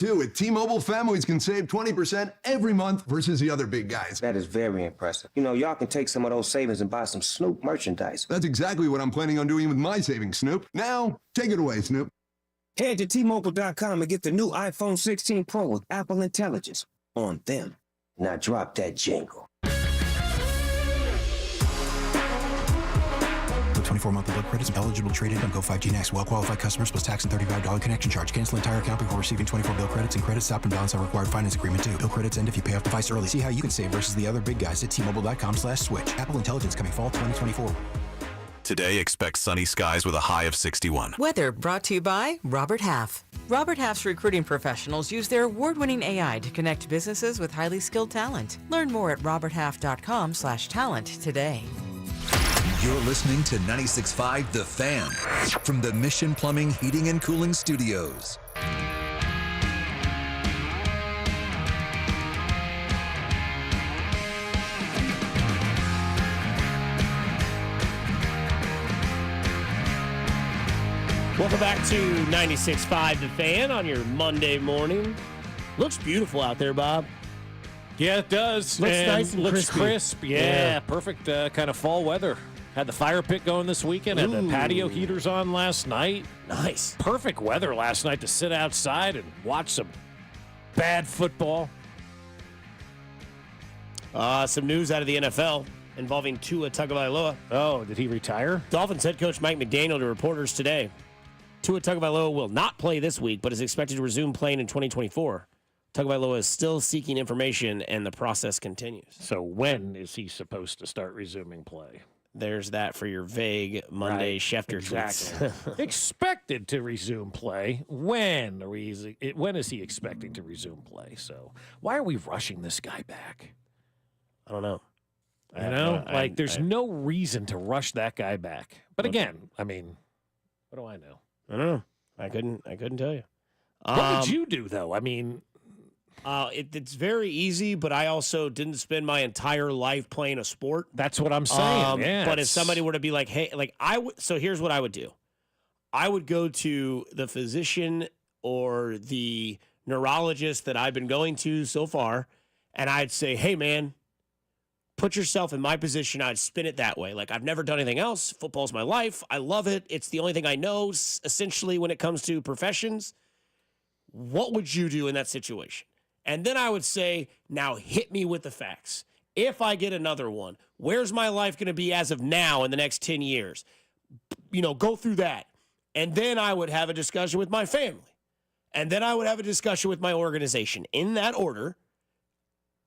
Too, at T-Mobile, families can save 20% every month versus the other big guys. That is very impressive. You know, y'all can take some of those savings and buy some Snoop merchandise. That's exactly what I'm planning on doing with my savings, Snoop. Now, take it away, Snoop. Head to T-Mobile.com and get the new iPhone 16 Pro with Apple Intelligence on them. Now drop that jingle. 24 monthly bill credits. Eligible trade-in on Go 5G Next. Well-qualified customers plus tax and $35 connection charge. Cancel entire account before receiving 24 bill credits and credit stop and balance on required finance agreement due. Bill credits end if you pay off device early. See how you can save versus the other big guys at T-Mobile.com/switch. Apple Intelligence coming fall 2024. Today, expect sunny skies with a high of 61. Weather brought to you by Robert Half. Robert Half's recruiting professionals use their award-winning AI to connect businesses with highly skilled talent. Learn more at roberthalf.com/talent today. You're listening to 96.5 The Fan from the Mission Plumbing, Heating, and Cooling Studios. Welcome back to 96.5 The Fan on your Monday morning. Looks beautiful out there, Bob. Yeah, it does. Looks and nice and looks crispy. crisp. Yeah. Perfect kind of fall weather. Had the fire pit going this weekend. Had the patio heaters on last night. Nice. Perfect weather last night to sit outside and watch some bad football. Some news out of the NFL involving Tua Tagovailoa. Oh, did he retire? Dolphins head coach Mike McDaniel to reporters today. Tua Tagovailoa will not play this week, but is expected to resume playing in 2024. Tagovailoa is still seeking information, and the process continues. So when is he supposed to start resuming play? There's that for your vague Monday Schefter tweets. Expected to resume play. When is he expecting to resume play? So why are we rushing this guy back? I don't know. There's no reason to rush that guy back. But again, I mean, what do I know? I don't know. I couldn't tell you. What would you do, though? I mean, it's very easy, but I also didn't spend my entire life playing a sport. That's what I'm saying. But if somebody were to be like, hey, like so here's what I would do. I would go to the physician or the neurologist that I've been going to so far, and I'd say, hey, man, put yourself in my position. I'd spin it that way. Like, I've never done anything else. Football's my life. I love it. It's the only thing I know, essentially, when it comes to professions. What would you do in that situation? And then I would say, now hit me with the facts. If I get another one, where's my life going to be as of now in the next 10 years? Go through that. And then I would have a discussion with my family. And then I would have a discussion with my organization in that order.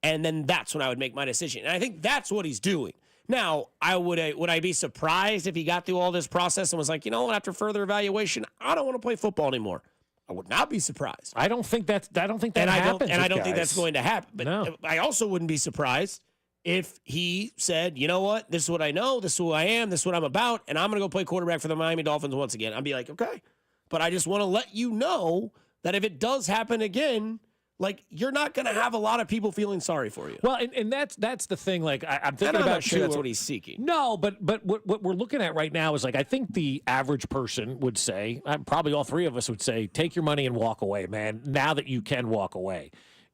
And then that's when I would make my decision. And I think that's what he's doing. Now, would I be surprised if he got through all this process and was like, after further evaluation, I don't want to play football anymore? I would not be surprised. I don't think that happens. I don't think that's going to happen. But no. I also wouldn't be surprised if he said, you know what, this is what I know, this is who I am, this is what I'm about, and I'm going to go play quarterback for the Miami Dolphins once again. I'd be like, okay. But I just want to let you know that if it does happen again, like, you're not going to have a lot of people feeling sorry for you. Well, and that's the thing. Like, I'm thinking I'm about not sure that's what he's seeking. No, but what we're looking at right now is, like, I think the average person would say, probably all three of us would say, take your money and walk away, man, now that you can walk away.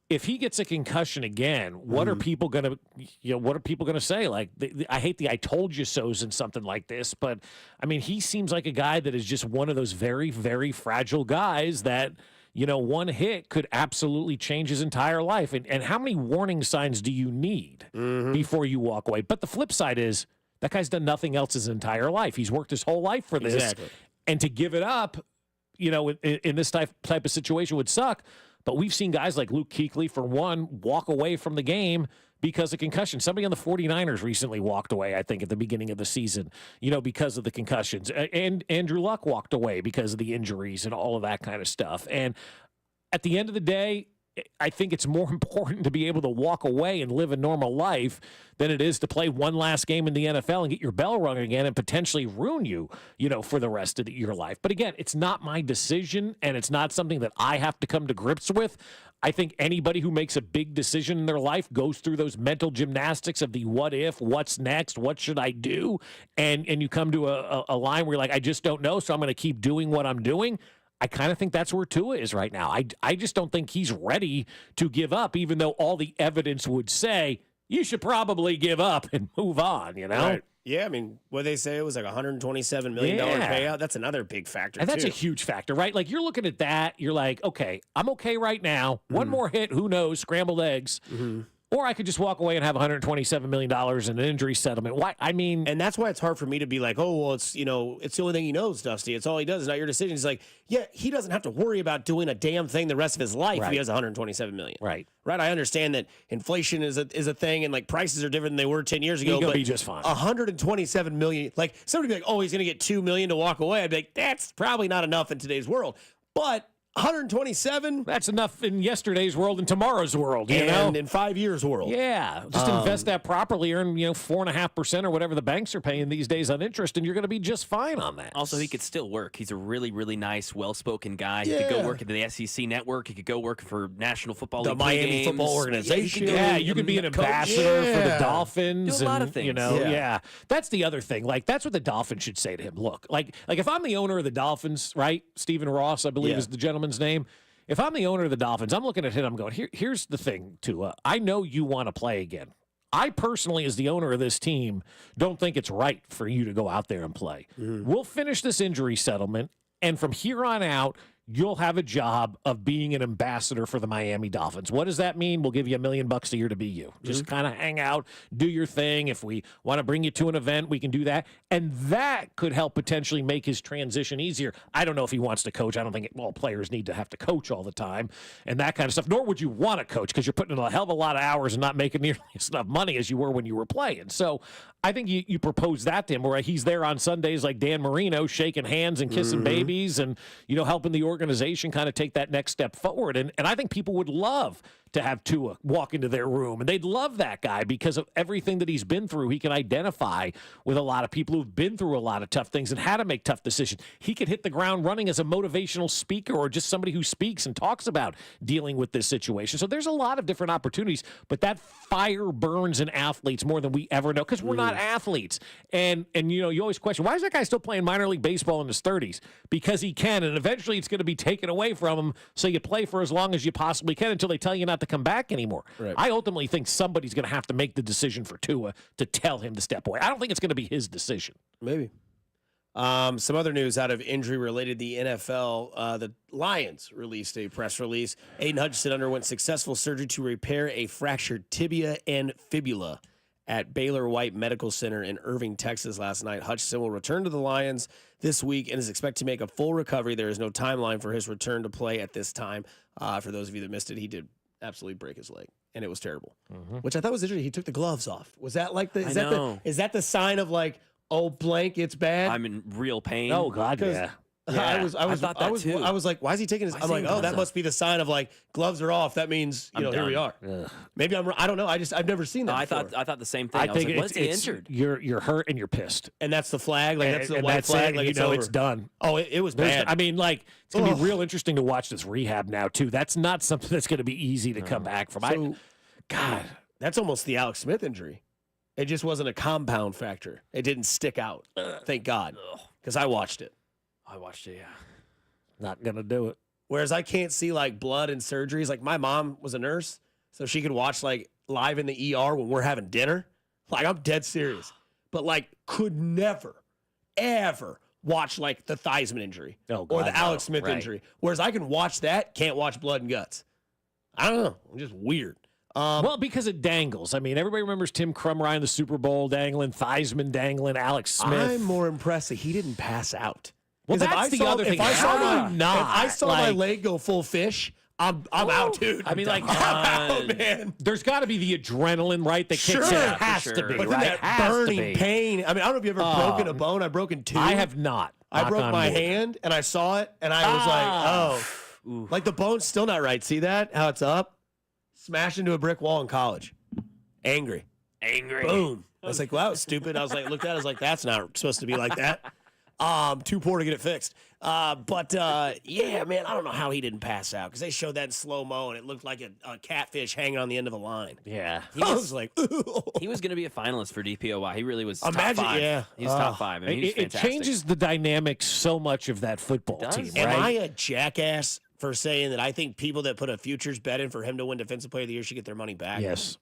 If he gets a concussion again, what are people going to say? Like, I hate the I told you so's in something like this, but I mean, he seems like a guy that is just one of those very, very fragile guys that, one hit could absolutely change his entire life. And how many warning signs do you need before you walk away? But the flip side is that guy's done nothing else his entire life. He's worked his whole life for this. Exactly. And to give it up, in this type of situation would suck. But we've seen guys like Luke Kuechly, for one, walk away from the game because of concussion. Somebody on the 49ers recently walked away, I think, at the beginning of the season, because of the concussions. And Andrew Luck walked away because of the injuries and all of that kind of stuff. And at the end of the day, I think it's more important to be able to walk away and live a normal life than it is to play one last game in the NFL and get your bell rung again and potentially ruin you, for the rest of your life. But again, it's not my decision, and it's not something that I have to come to grips with. I think anybody who makes a big decision in their life goes through those mental gymnastics of the what if, what's next, what should I do, and you come to a line where you're like, I just don't know, so I'm going to keep doing what I'm doing. I kind of think that's where Tua is right now. I just don't think he's ready to give up, even though all the evidence would say you should probably give up and move on, you know? Right. Yeah, I mean, what they say it was like $127 million payout. That's another big factor, and that's too. a huge factor, right? Like, you're looking at that, you're like, okay, I'm okay right now. One more hit, who knows, scrambled eggs. Or I could just walk away and have $127 million in an injury settlement. Why? I mean, and that's why it's hard for me to be like, oh, well, it's, it's the only thing he knows, Dusty. It's all he does. It's not your decision. He's like, yeah, he doesn't have to worry about doing a damn thing the rest of his life if he has $127 million. Right. I understand that inflation is a thing, and like prices are different than they were 10 years ago. He's gonna but be just fine. $127 million. Like, somebody be like, oh, he's going to get $2 million to walk away. I'd be like, that's probably not enough in today's world. But 127. That's enough in yesterday's world and tomorrow's world, you know? And in 5 years' world. Yeah. Just invest that properly, earn, 4.5% or whatever the banks are paying these days on interest, and you're going to be just fine on that. Also, he could still work. He's a really, really nice, well-spoken guy. He could go work at the SEC network. He could go work for National Football League. The Miami Football Organization. Yeah, you could be an ambassador for the Dolphins. Do a lot of things. Yeah. That's the other thing. Like, that's what the Dolphins should say to him. Look, like if I'm the owner of the Dolphins, right? Stephen Ross, I believe is the gentleman's name. If I'm the owner of the Dolphins, I'm looking at him, I'm going, here's the thing, Tua. I know you want to play again. I personally, as the owner of this team, don't think it's right for you to go out there and play. We'll finish this injury settlement, and from here on out, you'll have a job of being an ambassador for the Miami Dolphins. What does that mean? We'll give you $1 million a year to be you. Just kind of hang out, do your thing. If we want to bring you to an event, we can do that. And that could help potentially make his transition easier. I don't know if he wants to coach. I don't think players need to have to coach all the time and that kind of stuff. Nor would you want to coach because you're putting in a hell of a lot of hours and not making nearly enough money as you were when you were playing. So I think you propose that to him where he's there on Sundays like Dan Marino, shaking hands and kissing babies and, helping the organization kind of take that next step forward. And I think people would love to have Tua walk into their room. And they'd love that guy because of everything that he's been through. He can identify with a lot of people who've been through a lot of tough things and how to make tough decisions. He could hit the ground running as a motivational speaker or just somebody who speaks and talks about dealing with this situation. So there's a lot of different opportunities, but that fire burns in athletes more than we ever know because we're not athletes. And you always question, why is that guy still playing minor league baseball in his 30s? Because he can, and eventually it's going to be taken away from him, so you play for as long as you possibly can until they tell you not to come back anymore. Right. I ultimately think somebody's going to have to make the decision for Tua to tell him to step away. I don't think it's going to be his decision. Maybe. Some other news out of injury-related, the NFL, the Lions released a press release. Aiden Hutchinson underwent successful surgery to repair a fractured tibia and fibula at Baylor White Medical Center in Irving, Texas last night. Hutchinson will return to the Lions this week and is expected to make a full recovery. There is no timeline for his return to play at this time. For those of you that missed it, he did absolutely break his leg, and it was terrible. Which I thought was interesting. He took the gloves off. Was that like the? Is that the sign of like, oh blank, it's bad? I'm in real pain. Oh God, yeah. I thought that too. I was like, why is he taking his? I'm like, oh, that must be the sign of like gloves are off. That means here we are. Maybe I don't know. I've never seen that. No, I thought the same thing. I think was like, it's injured. You're hurt and you're pissed, and that's the flag. Like that's the white flag. Like it's done. Oh, it was bad. I mean, like it's gonna be real interesting to watch this rehab now too. That's not something that's gonna be easy to come back from. So, God, that's almost the Alex Smith injury. It just wasn't a compound factor. It didn't stick out. Thank God, because I watched it. I watched it. Yeah. Not gonna do it. Whereas I can't see like blood and surgeries. Like my mom was a nurse, so she could watch like live in the ER when we're having dinner. Like I'm dead serious, but like could never, ever watch like the Theismann injury or the Alex Smith injury. Whereas I can watch that, can't watch blood and guts. I don't know. I'm just weird. Well, because it dangles. I mean, everybody remembers Tim Crumrye in the Super Bowl dangling, Theismann dangling, Alex Smith. I'm more impressed that he didn't pass out. Well, that's the other thing. If I saw my leg go full fish, I'm out, dude. I mean, like, I'm out, man. The's got to be the adrenaline, right? That kicks in. It has to be, but right? That burning pain. I mean, I don't know if you've ever broken a bone. I've broken two. I have not. I broke my hand, and I saw it, and I was like, like the bone's still not right. See that? How it's up? Smashed into a brick wall in college. Angry. Boom. I was like, well, that was stupid. I was like, looked at it. I was like, that's not supposed to be like that. Too poor to get it fixed. Yeah, man, I don't know how he didn't pass out because they showed that in slow-mo, and it looked like a catfish hanging on the end of a line. Yeah. I was like, He was going to be a finalist for DPOY. He really was top Imagine- 5. yeah. He was top 5. I mean, he was It fantastic. changes the dynamics so much of that football It does. team, am I right? a jackass for saying that I think people that put a futures bet in for him to win Defensive Player of the Year should get their money back? Yes.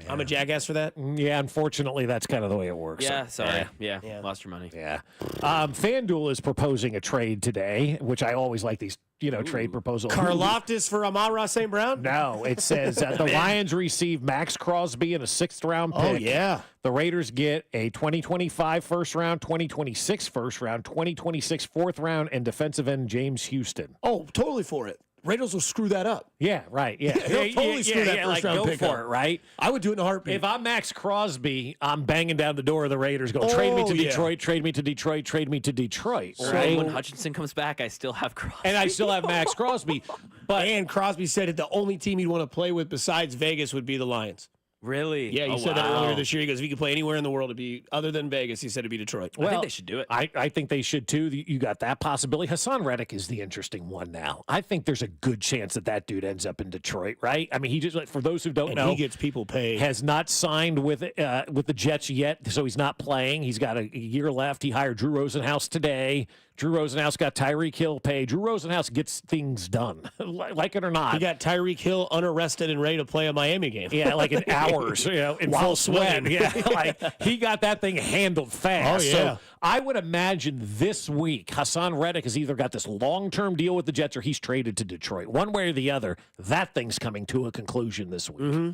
I'm a jackass for that. Yeah, unfortunately, that's kind of the way it works. Yeah, sorry. Yeah. Yeah, lost your money. Yeah. FanDuel is proposing a trade today, which I always like these, trade proposals. Karloftis for Amon-Ra St. Brown? No, it says the Lions receive Max Crosby and a 6th-round pick. Oh, yeah. The Raiders get a 2025 first round, 2026 first round, 2026 fourth round, and defensive end James Houston. Oh, totally for it. Raiders will screw that up. Yeah, right. Yeah, They'll totally screw that first round go pick for up. it, right? I would do it in a heartbeat. If I'm Max Crosby, I'm banging down the door of the Raiders going, trade me to yeah. Detroit, trade me to Detroit, trade me to Detroit. So Right? when Hutchinson comes back, I still have Crosby. And I still have Max Crosby. But and Crosby said that the only team he'd want to play with besides Vegas would be the Lions. Really? Yeah, he Oh, said that wow. earlier this year. He goes, if you could play anywhere in the world, it'd be other than Vegas. He said it'd be Detroit. I think they should do it. I think they should too. You got that possibility. Hassan Reddick is the interesting one now. I think there's a good chance that dude ends up in Detroit, right? I mean, he just, for those who don't And know, he gets people paid. has not signed with the Jets yet, so he's not playing. He's got a year left. He hired Drew Rosenhaus today. Drew Rosenhaus got Tyreek Hill paid. Drew Rosenhaus gets things done, like it or not. He got Tyreek Hill unarrested and ready to play a Miami game. Yeah, like in hours, in While full sweat. sweating. Yeah, like he got that thing handled fast. Oh, yeah. So I would imagine this week, Hassan Reddick has either got this long-term deal with the Jets or he's traded to Detroit. One way or the other, that thing's coming to a conclusion this week. Mm-hmm.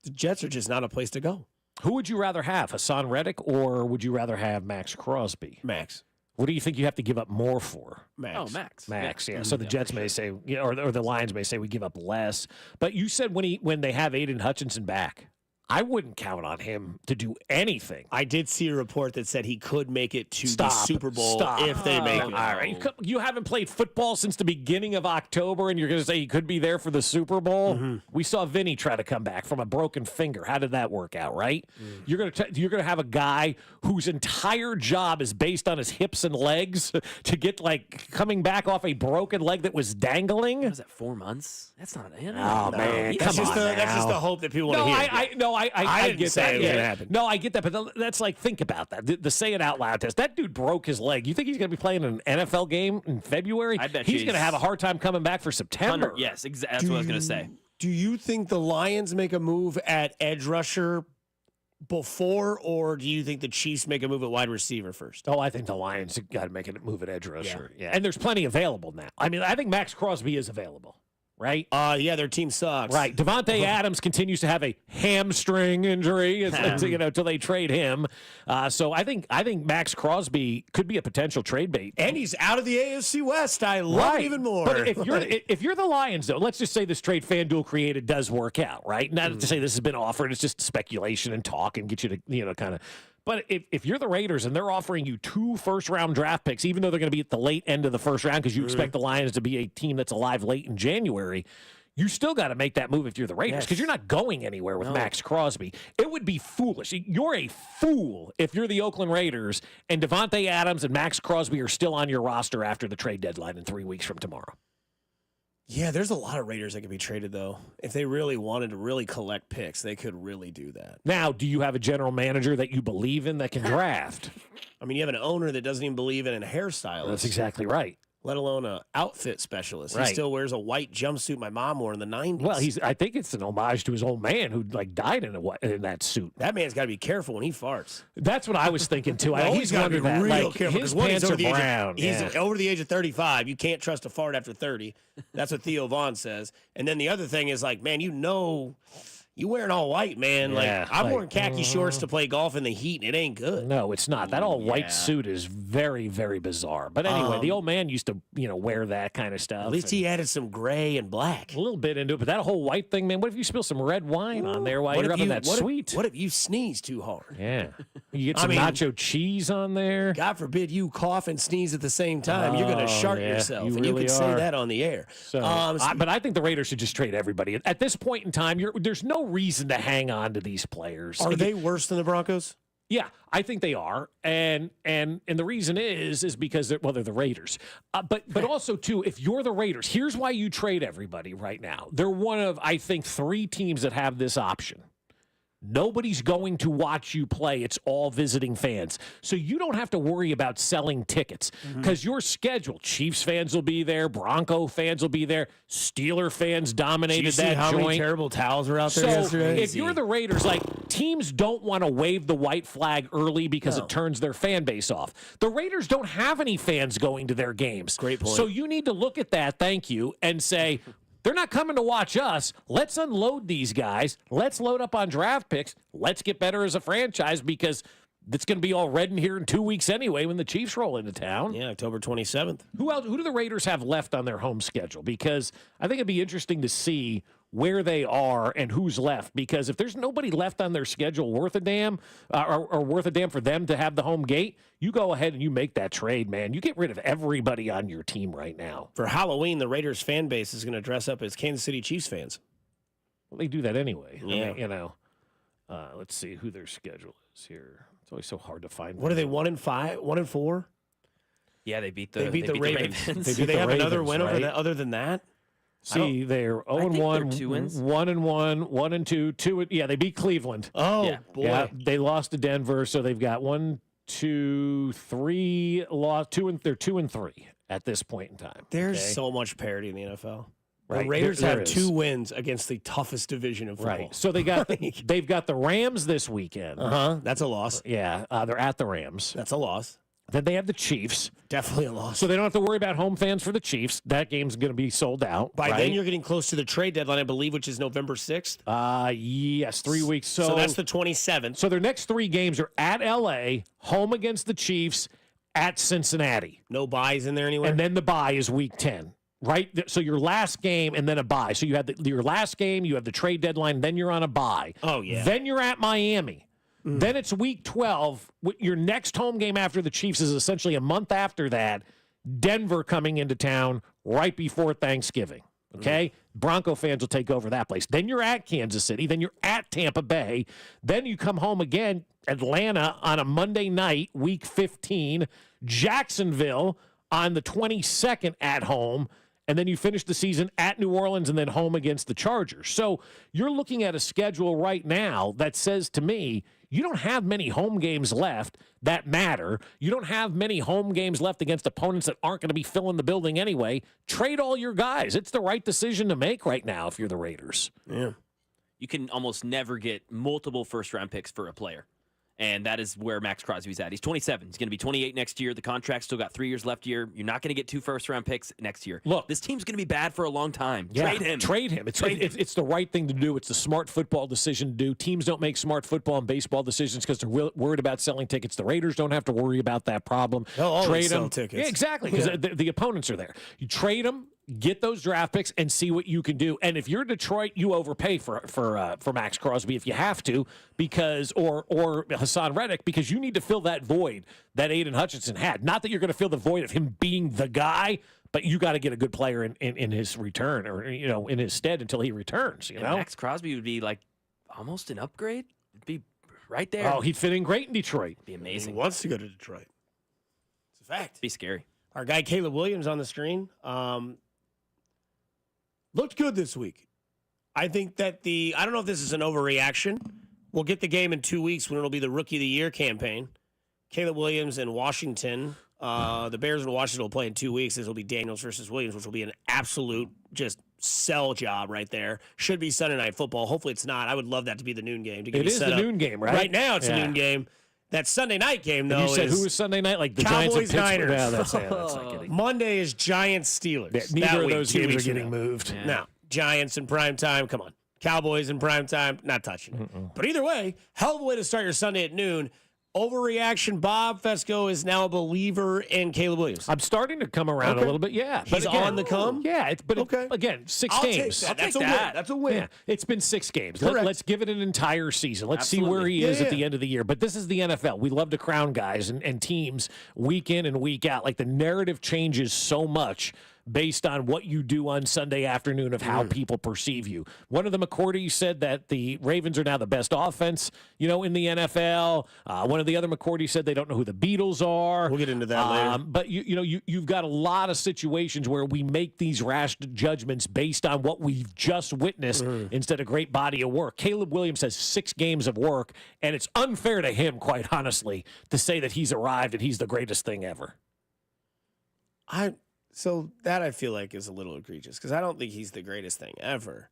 The Jets are just not a place to go. Who would you rather have, Hassan Reddick, or would you rather have Max Crosby? Max. What do you think you have to give up more for? Max. Oh, Max. Max, yeah. So the Jets may say, or the Lions may say we give up less. But you said when they have Aiden Hutchinson back, I wouldn't count on him to do anything. I did see a report that said he could make it to the Stop. Super Bowl Stop. if they make it. All right. You haven't played football since the beginning of October, and you're going to say he could be there for the Super Bowl? Mm-hmm. We saw Vinny try to come back from a broken finger. How did that work out, right? You're going to have a guy whose entire job is based on his hips and legs to get, coming back off a broken leg that was dangling? What was that, 4 months? That's not it. Oh, man. That's Come just on that's just the hope that people want No, to hear. I didn't get say that. it was gonna happen. No, I get that, but that's think about that. The say it out loud test. That dude broke his leg. You think he's going to be playing an NFL game in February? I bet he's he's going to have a hard time coming back for September. Yes, exactly. That's what I was going to say. Do you think the Lions make a move at edge rusher before, or do you think the Chiefs make a move at wide receiver first? Oh, I think the Lions have got to make a move at edge rusher. Yeah, and there's plenty available now. I mean, I think Max Crosby is available. Right? Yeah, their team sucks. Right. Devontae Adams continues to have a hamstring injury till they trade him. So I think Max Crosby could be a potential trade bait. And he's out of the AFC West. I love it even more. But if you're the Lions, though, let's just say this trade FanDuel created does work out, right? Not to say this has been offered. It's just speculation and talk and get you to, kind of. But if you're the Raiders and they're offering you 2 first-round draft picks, even though they're going to be at the late end of the first round because you expect the Lions to be a team that's alive late in January, you still got to make that move if you're the Raiders because you're not going anywhere with Max Crosby. It would be foolish. You're a fool if you're the Oakland Raiders and Devontae Adams and Max Crosby are still on your roster after the trade deadline in 3 weeks from tomorrow. Yeah, there's a lot of Raiders that could be traded, though. If they really wanted to really collect picks, they could really do that. Now, do you have a general manager that you believe in that can draft? I mean, you have an owner that doesn't even believe in a hairstylist. That's exactly right. Let alone an outfit specialist. Right. He still wears a white jumpsuit my mom wore in the 90s. Well, I think it's an homage to his old man who died in that suit. That man's got to be careful when he farts. That's what I was thinking too. He's got to be real careful his because one, pants he's are over the brown. age of, he's over the age of 35. You can't trust a fart after 30. That's what Theo Vaughn says. And then the other thing is man, you wearing all white, man. Yeah, I'm wearing khaki shorts to play golf in the heat, and it ain't good. No, it's not. That all white suit is very, very bizarre. But anyway, the old man used to, wear that kind of stuff. At least he added some gray and black. A little bit into it, but that whole white thing, man. What if you spill some red wine on there while you're rubbing that sweet? What if you sneeze too hard? Yeah, you get some nacho cheese on there. God forbid you cough and sneeze at the same time. You're going to shart yourself, you and you really can say are. that on the air. So, but I think the Raiders should just trade everybody at this point in time. There's no reason to hang on to these players. Are they worse than the Broncos? Yeah, I think they are, and the reason is because they're the Raiders, but also too, if you're the Raiders, here's why you trade everybody right now. They're one of, I think, 3 teams that have this option. Nobody's going to watch you play. It's all visiting fans. So you don't have to worry about selling tickets because your schedule, Chiefs fans will be there, Bronco fans will be there, Steeler fans dominated Did you that see how joint. many terrible towels were out there So yesterday? if you're the Raiders, teams don't want to wave the white flag early because it turns their fan base off. The Raiders don't have any fans going to their games. Great point. So you need to look at that, thank you, and say, they're not coming to watch us. Let's unload these guys. Let's load up on draft picks. Let's get better as a franchise because it's going to be all red in here in 2 weeks anyway when the Chiefs roll into town. Yeah, October 27th. Who do the Raiders have left on their home schedule? Because I think it'd be interesting to see where they are and who's left. Because if there's nobody left on their schedule worth a damn or worth a damn for them to have the home gate, you go ahead and you make that trade, man. You get rid of everybody on your team right now. For Halloween, the Raiders fan base is going to dress up as Kansas City Chiefs fans. Well, they do that anyway. Yeah. I mean, let's see who their schedule is here. It's always so hard to find. What are they, 1-5, 1-4? Yeah, they beat the Ravens. They Do beat they the have another Ravens, win over right? that, other than that? See, they're 0-1, 2 wins. 1-1, 1-2, 2. Yeah, they beat Cleveland. Oh, Yeah. boy. Yeah, they lost to Denver, so they've got 1, 2, 3 lost. They're 2-3 at this point in time. There's okay? so much parity in the NFL. Right, The Raiders there have is. 2 wins against the toughest division of football. Right. So they've got the Rams this weekend. That's a loss. Yeah, they're at the Rams. That's a loss. Then they have the Chiefs. Definitely a loss. So they don't have to worry about home fans for the Chiefs. That game's going to be sold out. By right? then, you're getting close to the trade deadline, I believe, which is November 6th. Yes, 3 weeks. So that's the 27th. So their next 3 games are at L.A., home against the Chiefs, at Cincinnati. No buys in there anywhere. And then the bye is week 10, right? So your last game and then a bye. So you have your last game, you have the trade deadline, then you're on a bye. Oh, yeah. Then you're at Miami. Then it's week 12. Your next home game after the Chiefs is essentially a month after that. Denver coming into town right before Thanksgiving. Okay? Bronco fans will take over that place. Then you're at Kansas City. Then you're at Tampa Bay. Then you come home again, Atlanta on a Monday night, week 15. Jacksonville on the 22nd at home. And then you finish the season at New Orleans and then home against the Chargers. So you're looking at a schedule right now that says to me, you don't have many home games left that matter. You don't have many home games left against opponents that aren't going to be filling the building anyway. Trade all your guys. It's the right decision to make right now if you're the Raiders. Yeah. You can almost never get multiple first-round picks for a player. And that is where Max Crosby's at. He's 27. He's going to be 28 next year. The contract's still got 3 years left here. You're not going to get 2 first-round picks next year. Look, this team's going to be bad for a long time. Yeah, Trade him. Trade him. It's the right thing to do. It's the smart football decision to do. Teams don't make smart football and baseball decisions because they're worried about selling tickets. The Raiders don't have to worry about that problem. They'll always trade sell them. tickets. Yeah, exactly, because the opponents are there. You trade them, get those draft picks, and see what you can do. And if you're Detroit, you overpay for Max Crosby if you have to, because or Hassan Reddick, because you need to fill that void that Aiden Hutchinson had. Not that you're going to fill the void of him being the guy, but you got to get a good player in his return, or in his stead until he returns. And Max Crosby would be like almost an upgrade. It'd be right there. Oh, he'd fit in great in Detroit. It'd be amazing. He wants to go to Detroit. It's a fact. It'd be scary. Our guy Caleb Williams on the screen looked good this week. I think that I don't know if this is an overreaction. We'll get the game in 2 weeks when it'll be the Rookie of the Year campaign. Caleb Williams in Washington. The Bears and Washington will play in 2 weeks. This will be Daniels versus Williams, which will be an absolute just sell job right there. Should be Sunday Night Football. Hopefully it's not. I would love that to be the noon game. It is the noon game, right? Right now it's a Yeah. noon game. That Sunday night game, though, And you said is who was Sunday night? Like the Cowboys, Giants and Pittsburgh? Niners. Yeah, that's not kidding. Monday is Giants Steelers. Yeah, That neither of week, those 2 games weeks are getting from now. moved. Yeah. No, Giants in prime time. Come on. Cowboys in prime time. Not touching it. But either way, hell of a way to start your Sunday at noon. Overreaction. Bob Fescoe is now a believer in Caleb Williams. I'm starting to come around a little bit. Yeah, He's on the come? Yeah, but Okay. again, 6 I'll games. take that. I'll That's take a that. win. That's a win. Yeah, it's been 6 games. Correct. Let's give it an entire season. Let's see where he Absolutely. is Yeah, at the yeah. end of the year. But this is the NFL. We love to crown guys and teams week in and week out. Like the narrative changes so much based on what you do on Sunday afternoon of how people perceive you. One of the McCourty said that the Ravens are now the best offense, in the NFL. One of the other McCourty said they don't know who the Beatles are. We'll get into that later. But you've got a lot of situations where we make these rash judgments based on what we've just witnessed instead of great body of work. Caleb Williams has 6 games of work, and it's unfair to him, quite honestly, to say that he's arrived and he's the greatest thing ever. So that I feel like is a little egregious because I don't think he's the greatest thing ever.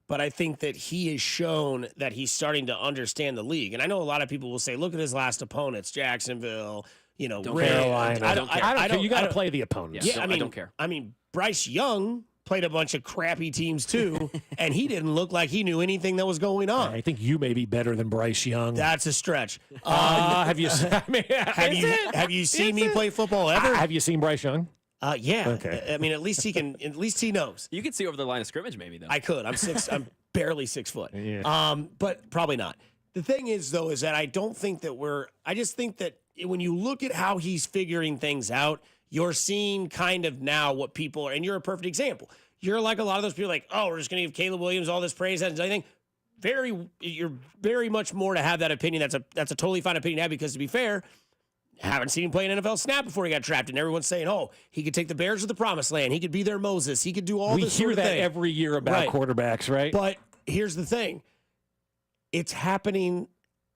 But I think that he has shown that he's starting to understand the league. And I know a lot of people will say, look at his last opponents, Jacksonville, Carolina. I don't care. I don't care. You got to play the opponents. Yeah, I don't care. I mean, Bryce Young played a bunch of crappy teams too, and he didn't look like he knew anything that was going on. I think you may be better than Bryce Young. That's a stretch. Have you? Have you seen me play football ever? Have you seen Bryce Young? Yeah. Okay. I mean, at least he can. At least he knows. You can see over the line of scrimmage, maybe though. I could. I'm barely 6 foot. Yeah. But probably not. The thing is, though, is that I don't think that I just think that when you look at how he's figuring things out, you're seeing kind of now what people are, and you're a perfect example. You're like a lot of those people, like, oh, we're just going to give Caleb Williams all this praise. Hasn't done anything. You're very much more to have that opinion. That's a totally fine opinion to have because, to be fair, haven't seen him play an NFL snap before he got drafted. And everyone's saying, oh, he could take the Bears to the promised land. He could be their Moses. He could do all this sort of thing. We hear that every year about quarterbacks, right? But here's the thing. It's happening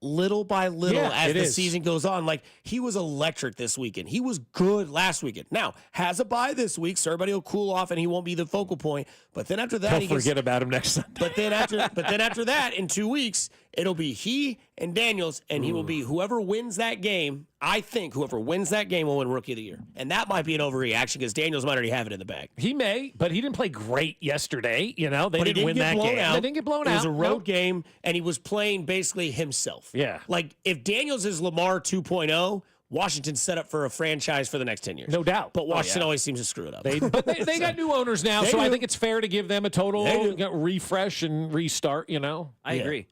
little by little as the season goes on. Like, he was electric this weekend. He was good last weekend. Now, has a bye this week, so everybody will cool off and he won't be the focal point. But then after that, forget about him next Sunday. But then after that, in 2 weeks, it'll be he and Daniels, and he will be whoever wins that game. I think whoever wins that game will win Rookie of the Year. And that might be an overreaction because Daniels might already have it in the bag. He may, but he didn't play great yesterday. They didn't win that game. They didn't get blown out. It was a road game, and he was playing basically himself. Yeah. Like, if Daniels is Lamar 2.0, Washington's set up for a franchise for the next 10 years. No doubt. But Washington always seems to screw it up. But they got new owners now, so I think it's fair to give them a total refresh and restart, I agree.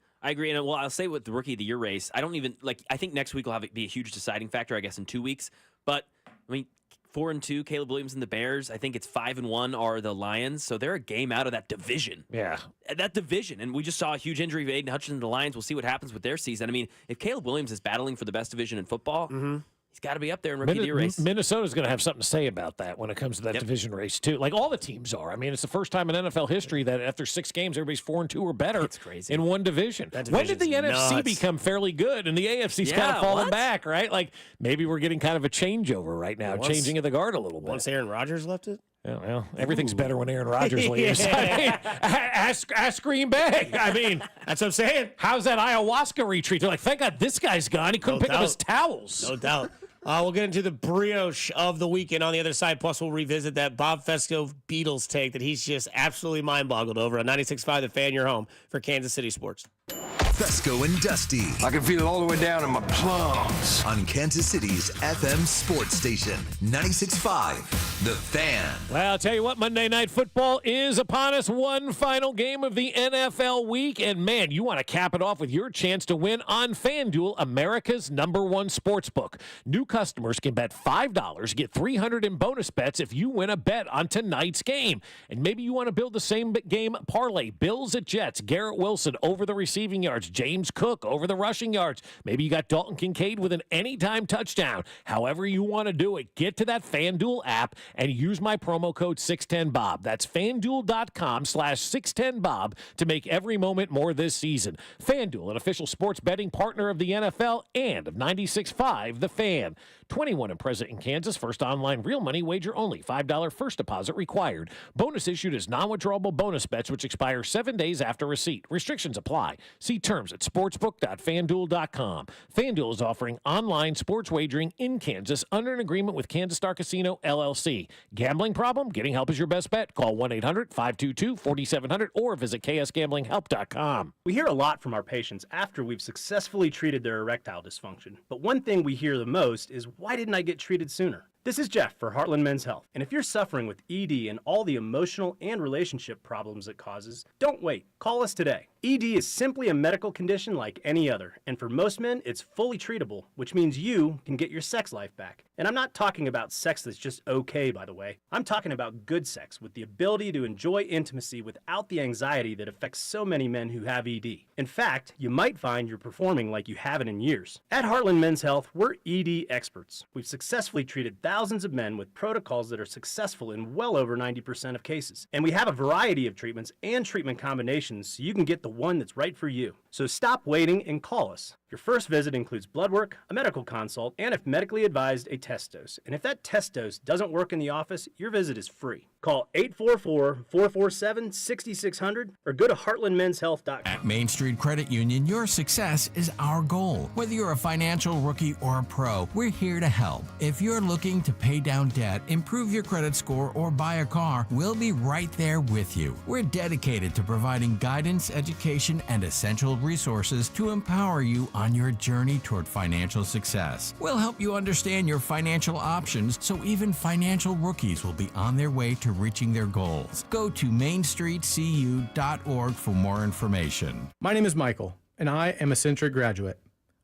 And I'll say with the Rookie of the Year race, I don't even I think next week will be a huge deciding factor, I guess, in 2 weeks. But I mean, 4-2, Caleb Williams and the Bears. I think it's 5-1 are the Lions. So they're a game out of that division. Yeah. That division. And we just saw a huge injury of Aiden Hutchinson to the Lions. We'll see what happens with their season. I mean, if Caleb Williams is battling for the best division in football, he's got to be up there in Rookie of the Year race. Minnesota's going to have something to say about that when it comes to that division race, too. Like all the teams are. I mean, it's the first time in NFL history that after 6 games, everybody's 4-2 or better. It's crazy. In one division. When did the NFC become fairly good and the AFC's kind of falling back, right? Like maybe we're getting kind of a changeover right now, changing of the guard a little bit. Once Aaron Rodgers left it? Yeah, well, everything's better when Aaron Rodgers leaves. I mean, ask Green Bay. I mean, that's what I'm saying. How's that ayahuasca retreat? They're like, thank God this guy's gone. He couldn't pick up his towels. No doubt. We'll get into the brioche of the weekend on the other side. Plus, we'll revisit that Bob Fescoe Beatles take that he's just absolutely mind-boggled over on 96.5 The Fan, your home for Kansas City sports. Fescoe and Dusty I can feel it all the way down in my plums. on Kansas City's FM sports station, 96.5 The Fan. Well, I'll tell you what, Monday Night Football is upon us. One final game of the NFL week. And, man, you want to cap it off with your chance to win on FanDuel, America's #1 sportsbook. New customers can bet $5, get $300 in bonus bets if you win a bet on tonight's game. And maybe you want to build the same game parlay. Bills at Jets, Garrett Wilson over the receiving yards, James Cook over the rushing yards. Maybe you got Dalton Kincaid with an anytime touchdown. However you want to do it, get to that FanDuel app and use my promo code 610Bob. That's FanDuel.com/610Bob to make every moment more this season. FanDuel, an official sports betting partner of the NFL and of 96.5 The Fan. 21 and present in Kansas. First online real money wager only. $5 first deposit required. Bonus issued as non-withdrawable bonus bets which expire 7 days after receipt. Restrictions apply. See terms at sportsbook.fanduel.com. FanDuel is offering online sports wagering in Kansas under an agreement with Kansas Star Casino, LLC. Gambling problem? Getting help is your best bet. Call 1-800-522-4700 or visit ksgamblinghelp.com. We hear a lot from our patients after we've successfully treated their erectile dysfunction. But one thing we hear the most is, why didn't I get treated sooner? This is Jeff for Heartland Men's Health. And if you're suffering with ED and all the emotional and relationship problems it causes, don't wait. Call us today. ED is simply a medical condition like any other, and for most men, it's fully treatable, which means you can get your sex life back. And I'm not talking about sex that's just okay, by the way. I'm talking about good sex with the ability to enjoy intimacy without the anxiety that affects so many men who have ED. In fact, you might find you're performing like you haven't in years. At Heartland Men's Health, we're ED experts. We've successfully treated thousands of men with protocols that are successful in well over 90% of cases. And we have a variety of treatments and treatment combinations so you can get the one that's right for you. So stop waiting and call us. Your first visit includes blood work, a medical consult, and if medically advised, a test dose. And if that test dose doesn't work in the office, your visit is free. Call 844-447-6600 or go to heartlandmenshealth.com. At Main Street Credit Union, your success is our goal. Whether you're a financial rookie or a pro, we're here to help. If you're looking to pay down debt, improve your credit score, or buy a car, we'll be right there with you. We're dedicated to providing guidance, education, and essential resources to empower you on your journey toward financial success. We'll help you understand your financial options so even financial rookies will be on their way to reaching their goals. Go to mainstreetcu.org for more information. My name is Michael, and I am a Centric graduate.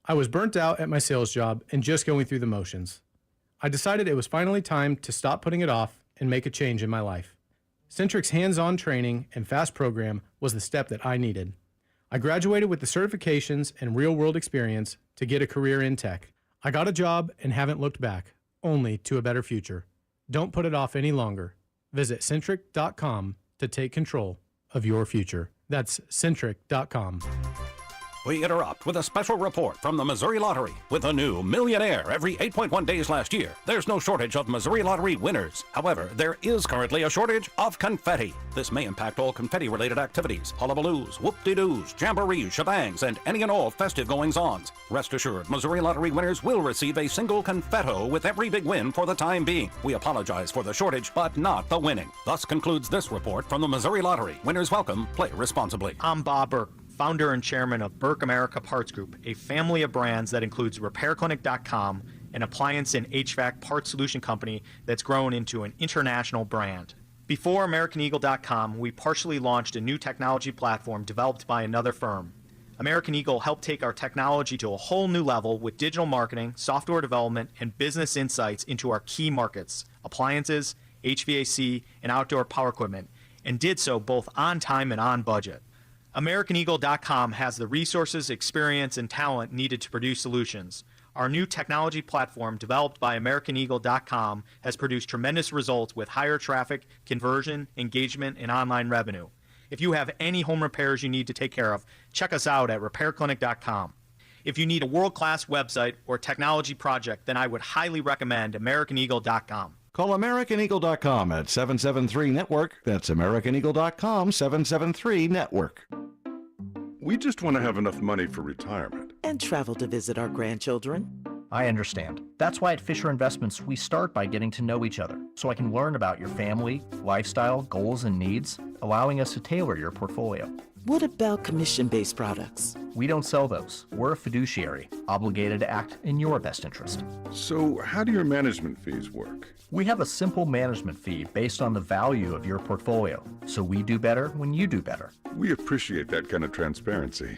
I was burnt out at my sales job and just going through the motions. I decided it was finally time to stop putting it off and make a change in my life. Centric's hands-on training and fast program was the step that I needed. I graduated with the certifications and real-world experience to get a career in tech. I got a job and haven't looked back, only to a better future. Don't put it off any longer. Visit Centric.com to take control of your future. That's Centric.com. We interrupt with a special report from the Missouri Lottery. With a new millionaire every 8.1 days last year, there's no shortage of Missouri Lottery winners. However, there is currently a shortage of confetti. This may impact all confetti-related activities, hullabaloos, whoop-de-doos, jamborees, shebangs, and any and all festive goings-ons. Rest assured, Missouri Lottery winners will receive a single confetto with every big win for the time being. We apologize for the shortage, but not the winning. Thus concludes this report from the Missouri Lottery. Winners welcome. Play responsibly. I'm Bob Burke, founder and chairman of Burke America Parts Group, a family of brands that includes RepairClinic.com, an appliance and HVAC parts solution company that's grown into an international brand. Before AmericanEagle.com, we partially launched a new technology platform developed by another firm. American Eagle helped take our technology to a whole new level with digital marketing, software development, and business insights into our key markets, appliances, HVAC, and outdoor power equipment, and did so both on time and on budget. AmericanEagle.com has the resources, experience, and talent needed to produce solutions. Our new technology platform, developed by AmericanEagle.com, has produced tremendous results with higher traffic, conversion, engagement, and online revenue. If you have any home repairs you need to take care of, check us out at RepairClinic.com. If you need a world-class website or technology project, then I would highly recommend AmericanEagle.com. Call AmericanEagle.com at 773-NETWORK. That's AmericanEagle.com, 773-NETWORK. We just want to have enough money for retirement. And travel to visit our grandchildren. I understand. That's why at Fisher Investments, we start by getting to know each other, so I can learn about your family, lifestyle, goals, and needs, allowing us to tailor your portfolio. What about commission-based products? We don't sell those. We're a fiduciary, obligated to act in your best interest. So how do your management fees work? We have a simple management fee based on the value of your portfolio, so we do better when you do better. We appreciate that kind of transparency.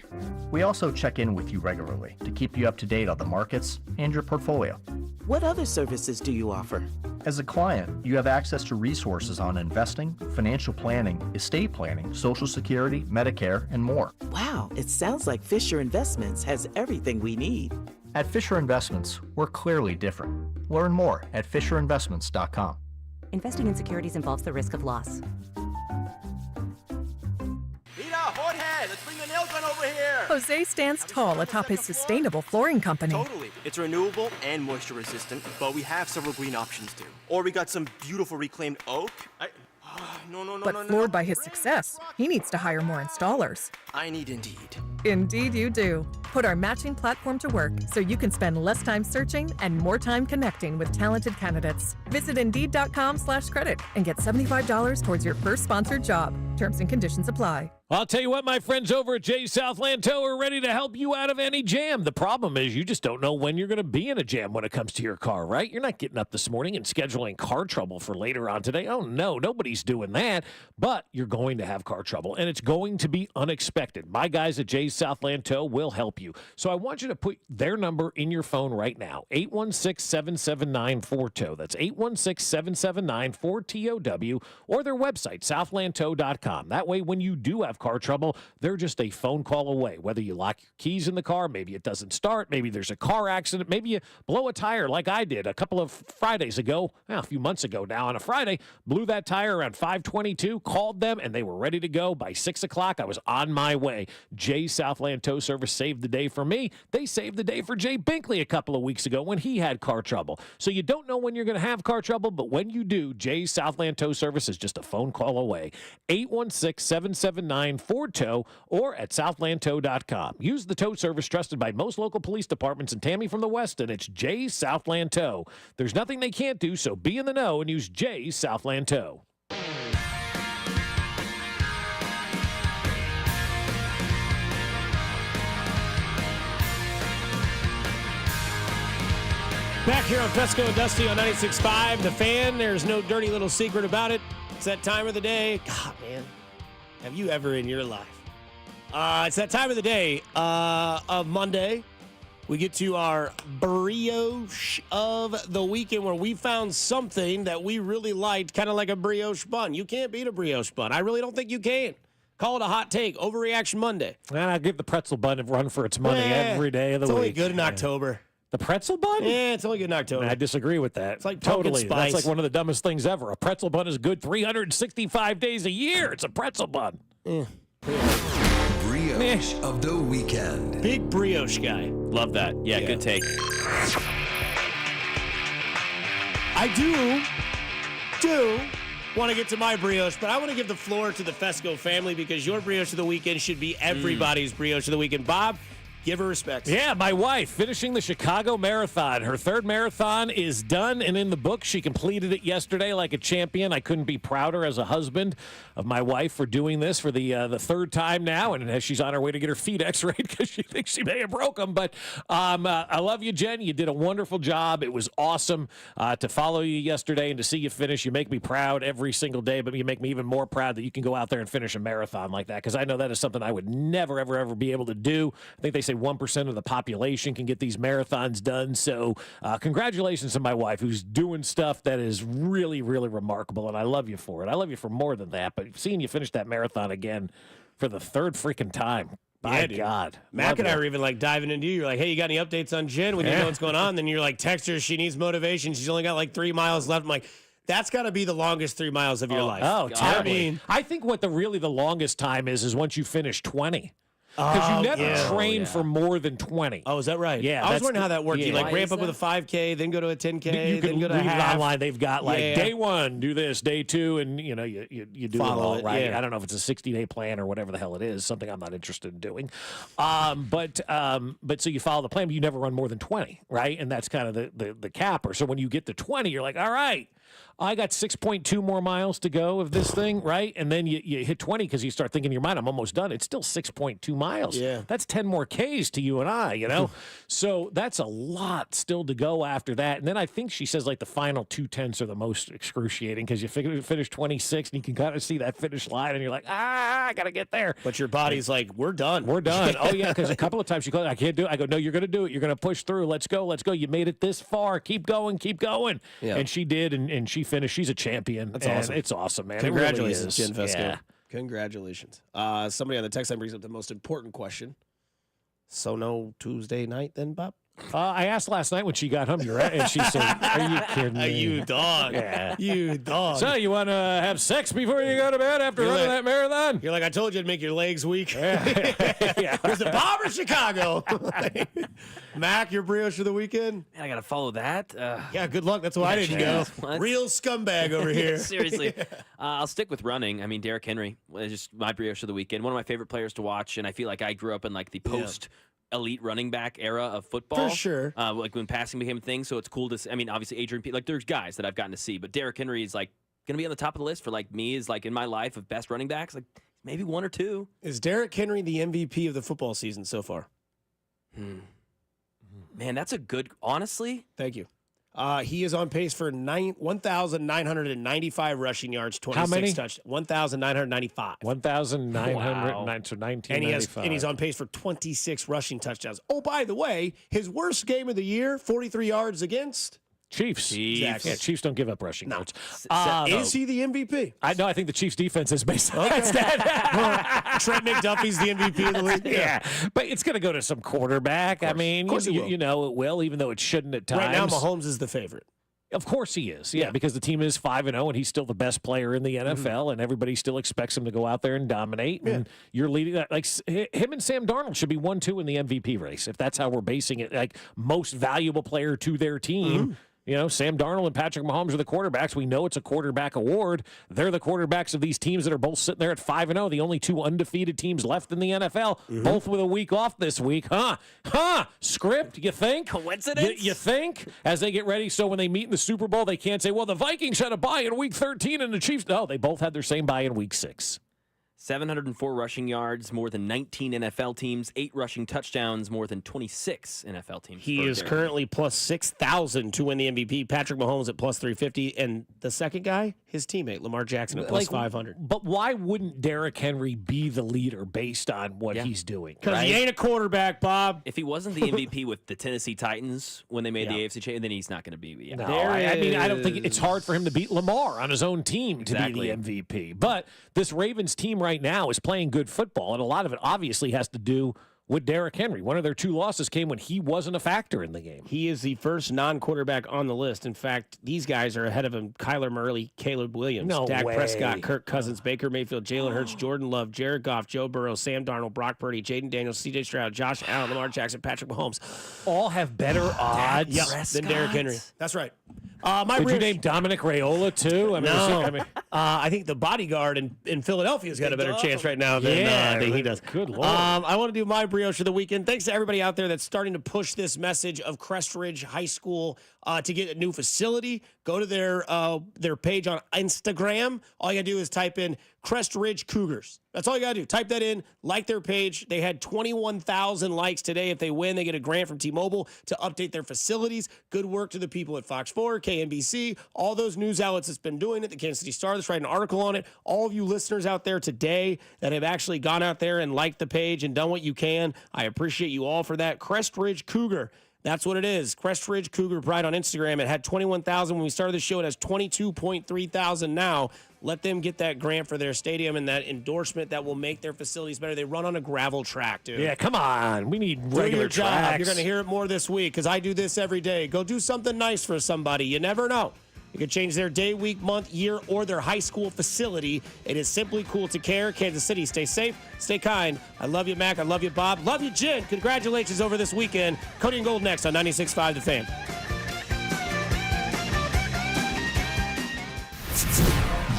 We also check in with you regularly to keep you up to date on the markets and your portfolio. What other services do you offer? As a client, you have access to resources on investing, financial planning, estate planning, Social Security, Medicare, and more. Wow, it sounds like Fisher Investments has everything we need. At Fisher Investments, we're clearly different. Learn more at FisherInvestments.com. Investing in securities involves the risk of loss. Let's bring the nail gun over here. Jose stands tall atop his sustainable flooring company. Totally. It's renewable and moisture resistant, but we have several green options too. Or we got some beautiful reclaimed oak. But floored by his success, he needs to hire more installers. I need Indeed. Indeed you do. Put our matching platform to work so you can spend less time searching and more time connecting with talented candidates. Visit Indeed.com/credit and get $75 towards your first sponsored job. Terms and conditions apply. I'll tell you what, my friends over at Jay Southland Tow are ready to help you out of any jam. The problem is you just don't know when you're going to be in a jam when it comes to your car, right? You're not getting up this morning and scheduling car trouble for later on today. Oh, no, nobody's doing that. But you're going to have car trouble, and it's going to be unexpected. My guys at Jay Southland Tow will help you. So I want you to put their number in your phone right now, 816-779-4TOW. That's 816-779-4TOW, or their website, southlandtow.com. That way, when you do have car trouble, they're just a phone call away. Whether you lock your keys in the car, maybe it doesn't start, maybe there's a car accident, maybe you blow a tire like I did a couple of Fridays ago, a few months ago now on a Friday, blew that tire around 5:22, called them, and they were ready to go. By 6 o'clock, I was on my way. Jay Southland Tow Service saved the day for me. They saved the day for Jay Binkley a couple of weeks ago when he had car trouble. So you don't know when you're going to have car trouble, but when you do, Jay Southland Tow Service is just a phone call away. 816-779-4TOW or at southlandtow.com. Use the tow service trusted by most local police departments, and Tammy from the West, and it's Jay Southland Tow. There's nothing they can't do, so be in the know and use Jay Southland Tow. Back here on Fescoe and Dusty on 96.5, The Fan. There's no dirty little secret about it. It's that time of the day. God, man. Have you ever in your life? It's that time of the day of Monday. We get to our brioche of the weekend where we found something that we really liked, kind of like a brioche bun. You can't beat a brioche bun. I really don't think you can. Call it a hot take. Overreaction Monday. And I give the pretzel bun a run for its money every day of the week. It's only week. good in October. The pretzel bun? Yeah, it's only good in October. I disagree with that. It's like totally. spice. That's like one of the dumbest things ever. A pretzel bun is good 365 days a year. It's a pretzel bun. Brioche of the weekend. Big brioche guy. Love that. Yeah, good take. I do want to get to my brioche, but I want to give the floor to the Fescoe family because your brioche of the weekend should be everybody's brioche of the weekend. Bob, give her respect. Yeah, my wife finishing the Chicago Marathon. Her third marathon is done and in the books. She completed it yesterday like a champion. I couldn't be prouder as a husband of my wife for doing this for the third time now. And she's on her way to get her feet x-rayed because she thinks she may have broke them. But I love you, Jen. You did a wonderful job. It was awesome to follow you yesterday and to see you finish. You make me proud every single day, but you make me even more proud that you can go out there and finish a marathon like that because I know that is something I would never, ever, ever be able to do. I think they say 1% of the population can get these marathons done. So congratulations to my wife who's doing stuff that is really, really remarkable. And I love you for it. I love you for more than that. But seeing you finish that marathon again for the third freaking time. My God. Mac and I were even like diving into you. You're like, hey, you got any updates on Jen? We didn't know what's going on. Then you're like, text her. She needs motivation. She's only got like 3 miles left. I'm like, that's got to be the longest 3 miles of your life. Oh, terribly. I think what the longest time is once you finish 20. Because you never train for more than 20. Oh, is that right? Yeah. I was wondering how that worked. Yeah. You like ramp up with a 5K, then go to a 10K, you then go to a read it half. online. They've got like day one, do this, day two, and you do Follow it all it, right. yeah. I don't know if it's a 60-day plan or whatever the hell it is. Something I'm not interested in doing. But so you follow the plan, but you never run more than 20, right? And that's kind of the capper. So when you get to 20, you're like, all right, I got 6.2 more miles to go of this thing, right? And then you hit 20 because you start thinking in your mind, I'm almost done. It's still 6.2 miles. Yeah. That's 10 more Ks to you and I, So that's a lot still to go after that. And then I think she says like the final 2/10 are the most excruciating because you finish 26 and you can kind of see that finish line and you're like, I got to get there. But your body's like, we're done. We're done. Oh, yeah, because a couple of times she goes, I can't do it. I go, no, you're going to do it. You're going to push through. Let's go. You made it this far. Keep going. Yeah. And she did, and she finished. She's a champion. That's and awesome. It's awesome, man. Congratulations, it really Jen is. Fescoe. Yeah. Congratulations. Somebody on the text line brings up the most important question. So no Tuesday night then, Bob? I asked last night when she got home, and she said, are you kidding me? You dog. Yeah. You dog. So you want to have sex before you go to bed after running that marathon? You're like, I told you to make your legs weak. Yeah. There's the Bob or Chicago. Mac, your brioche for the weekend? Man, I got to follow that. Yeah, good luck. That's why I didn't go. What? Real scumbag over here. Seriously. I'll stick with running. I mean, Derrick Henry is just my brioche of the weekend. One of my favorite players to watch, and I feel like I grew up in like the post elite running back era of football. For sure. Like when passing became a thing, so it's cool to see. I mean, obviously Adrian Peterson, like there's guys that I've gotten to see, but Derrick Henry is like going to be on the top of the list for like me is like in my life of best running backs. Like maybe 1 or 2. Is Derrick Henry the MVP of the football season so far? Man, that's a good. Honestly, thank you. He is on pace for 1,995 rushing yards, 26 many? touchdowns. 1,995. 1,909, so 1995. And he's on pace for 26 rushing touchdowns. Oh, by the way, his worst game of the year, 43 yards against Chiefs. Exactly. Yeah, Chiefs don't give up rushing yards. Is he the MVP? I think the Chiefs defense is based on that stat. Trent McDuffie's the MVP of the league. Yeah, but it's going to go to some quarterback. I mean, you know it will, even though it shouldn't at times. Right now, Mahomes is the favorite. Of course he is, yeah, because the team is 5-0 and he's still the best player in the NFL, and everybody still expects him to go out there and dominate. And you're leading that. Like him and Sam Darnold should be 1-2 in the MVP race if that's how we're basing it. Like most valuable player to their team. You know, Sam Darnold and Patrick Mahomes are the quarterbacks. We know it's a quarterback award. They're the quarterbacks of these teams that are both sitting there at 5-0, the only 2 undefeated teams left in the NFL, both with a week off this week. Script, you think? Coincidence? You think? As they get ready, so when they meet in the Super Bowl, they can't say, well, the Vikings had a bye in week 13 and the Chiefs. No, they both had their same bye in week 6. 704 rushing yards, more than 19 NFL teams, 8 rushing touchdowns, more than 26 NFL teams. He is currently plus 6,000 to win the MVP. Patrick Mahomes at plus 350. And the second guy, his teammate, Lamar Jackson at plus 500. But why wouldn't Derrick Henry be the leader based on what he's doing? Because he ain't a quarterback, Bob. If he wasn't the MVP with the Tennessee Titans when they made the AFC championship, then he's not going to be. Yeah. No, I mean, I don't think it's hard for him to beat Lamar on his own team to be the MVP. But this Ravens team right now is playing good football, and a lot of it obviously has to do with Derrick Henry. One of their 2 losses came when he wasn't a factor in the game. He is the first non-quarterback on the list. In fact, these guys are ahead of him: Kyler Murray, Caleb Williams, Dak Prescott, Kirk Cousins, Baker Mayfield, Jalen Hurts, Jordan Love, Jared Goff, Joe Burrow, Sam Darnold, Brock Purdy, Jaden Daniels, C.J. Stroud, Josh Allen, Lamar Jackson, Patrick Mahomes. All have better odds than Derrick Henry. That's right. Did you name Dominic Raiola too? I mean, I think the bodyguard in Philadelphia's got a better chance right now than he does. Good Lord. I want to do my brioche of the weekend. Thanks to everybody out there that's starting to push this message of Crest Ridge High School to get a new facility. Go to their page on Instagram. All you got to do is type in Crest Ridge Cougars. That's all you got to do. Type that in, like their page. They had 21,000 likes today. If they win, they get a grant from T-Mobile to update their facilities. Good work to the people at Fox 4, KNBC, all those news outlets that's been doing it. The Kansas City Star that's writing an article on it. All of you listeners out there today that have actually gone out there and liked the page and done what you can, I appreciate you all for that. Crest Ridge Cougar. That's what it is. Crest Ridge Cougar Pride on Instagram. It had 21,000 when we started the show. It has 22.3 thousand now. Let them get that grant for their stadium and that endorsement that will make their facilities better. They run on a gravel track, dude. Yeah, come on. We need regular do your job. tracks. You're going to hear it more this week because I do this every day. Go do something nice for somebody. You never know. You can change their day, week, month, year, or their high school facility. It is simply cool to care. Kansas City, stay safe, stay kind. I love you, Mac. I love you, Bob. Love you, Jen. Congratulations over this weekend. Cody and Gold next on 96.5 The Fan.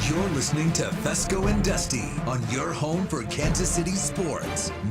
You're listening to Fescoe and Dusty on your home for Kansas City sports.